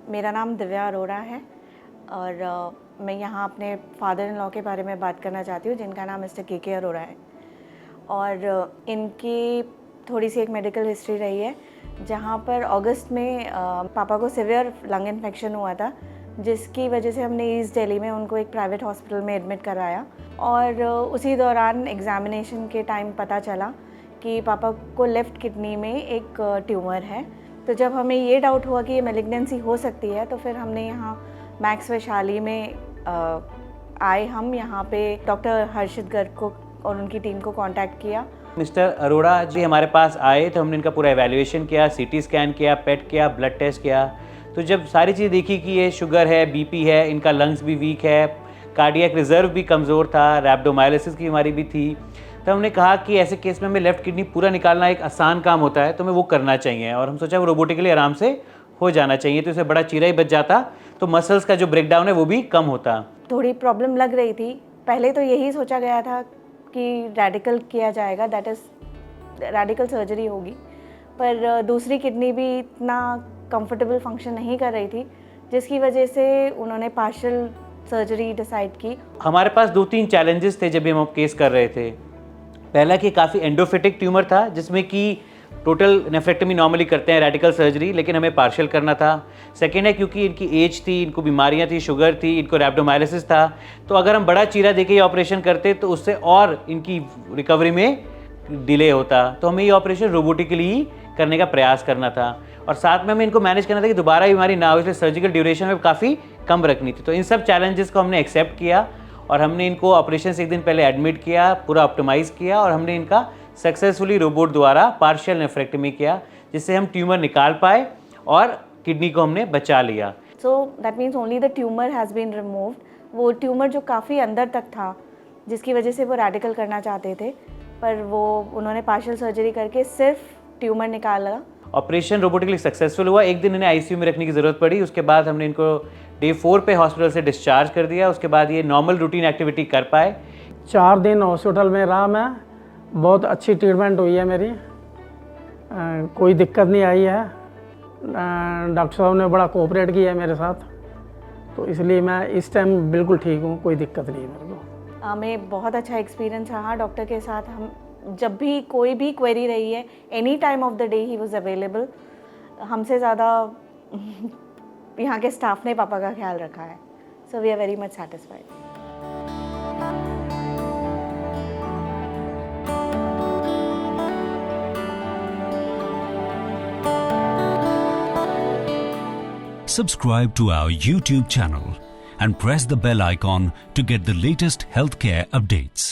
मेरा नाम दिव्या अरोड़ा है और मैं यहाँ अपने फादर इन लॉ के बारे में बात करना चाहती हूँ, जिनका नाम मिस्टर के अरोड़ा है। और इनकी थोड़ी सी एक मेडिकल हिस्ट्री रही है, जहाँ पर अगस्त में पापा को सीवियर लंग इन्फेक्शन हुआ था, जिसकी वजह से हमने ईस्ट दिल्ली में उनको एक प्राइवेट हॉस्पिटल में एडमिट कराया। और उसी दौरान एग्ज़ामिनेशन के टाइम पता चला कि पापा को लेफ़्ट किडनी में एक ट्यूमर है। तो जब हमें ये डाउट हुआ कि ये मैलिग्नेंसी हो सकती है, तो फिर हमने यहाँ मैक्स वैशाली में आए हम यहाँ पे डॉक्टर हर्षित गर्ग को और उनकी टीम को कांटेक्ट किया। मिस्टर अरोड़ा जी हमारे पास आए तो हमने इनका पूरा एवेल्युएशन किया, सीटी स्कैन किया, पेट किया, ब्लड टेस्ट किया। तो जब सारी चीज़ देखी कि ये शुगर है, बीपी है, इनका लंग्स भी वीक है, कार्डियक रिजर्व भी कमज़ोर था, रैप्डोमायोलिसिस की बीमारी भी थी, तो हमने कहा कि ऐसे केस में हमें लेफ़्ट किडनी पूरा निकालना एक आसान काम होता है, तो हमें वो करना चाहिए। और हम सोचा वो रोबोटिकली आराम से हो जाना चाहिए, तो इसे बड़ा चीरा ही बच जाता, तो मसल्स का जो ब्रेकडाउन है वो भी कम होता। थोड़ी प्रॉब्लम लग रही थी। पहले तो यही सोचा गया था कि रेडिकल किया जाएगा, दैट इज़ रेडिकल सर्जरी होगी, पर दूसरी किडनी भी इतना कंफर्टेबल फंक्शन नहीं कर रही थी, जिसकी वजह से उन्होंने पार्शियल सर्जरी डिसाइड की। हमारे पास 2-3 चैलेंजेस थे जब भी हम केस कर रहे थे। पहला कि काफ़ी एंडोफिटिक ट्यूमर था, जिसमें कि टोटल नेफ्रेक्टमी नॉर्मली करते हैं, रेडिकल सर्जरी, लेकिन हमें पार्शियल करना था। सेकेंड है क्योंकि इनकी एज थी, इनको बीमारियां थी, शुगर थी, इनको रैप्डोमायोलिसिस था, तो अगर हम बड़ा चीरा देके ये ऑपरेशन करते तो उससे और इनकी रिकवरी में डिले होता। तो हमें ये ऑपरेशन रोबोटिकली ही करने का प्रयास करना था, और साथ में हमें इनको मैनेज करना था कि दोबारा बीमारी ना हो, इसलिए सर्जिकल ड्यूरेशन में काफ़ी कम रखनी थी। तो इन सब चैलेंजेस को हमने एक्सेप्ट किया और हमने इनको ऑपरेशन से एक दिन पहले एडमिट किया, पूरा ऑप्टिमाइज़ किया, और हमने इनका सक्सेसफुली रोबोट द्वारा पार्शियल नेफ्रेक्टमी किया, जिससे हम ट्यूमर निकाल पाए और किडनी को हमने बचा लिया। So that means only the tumour has been removed. वो ट्यूमर जो काफ़ी अंदर तक था, जिसकी वजह से वो रेडिकल करना चाहते थे, पर वो उन्होंने पार्शियल सर्जरी करके सिर्फ ट्यूमर निकाला। ऑपरेशन रोबोटिकली सक्सेसफुल हुआ। एक दिन इन्हें आईसीयू में रखने की ज़रूरत पड़ी, उसके बाद हमने इनको डे 4 पे हॉस्पिटल से डिस्चार्ज कर दिया। उसके बाद ये नॉर्मल रूटीन एक्टिविटी कर पाए। 4 दिन हॉस्पिटल में रहा मैं, बहुत अच्छी ट्रीटमेंट हुई है मेरी, कोई दिक्कत नहीं आई है। डॉक्टर साहब ने बड़ा कोऑपरेट किया है मेरे साथ, तो इसलिए मैं इस टाइम बिल्कुल ठीक हूँ, कोई दिक्कत नहीं है मेरे को। हमें बहुत अच्छा एक्सपीरियंस रहा डॉक्टर के साथ। हम जब भी कोई भी क्वेरी रही है, any time of the day he was available. हमसे ज़्यादा यहाँ के स्टाफ ने पापा का ख्याल रखा है, so we are very much satisfied. Subscribe to our YouTube channel and press the bell icon to get the latest healthcare updates.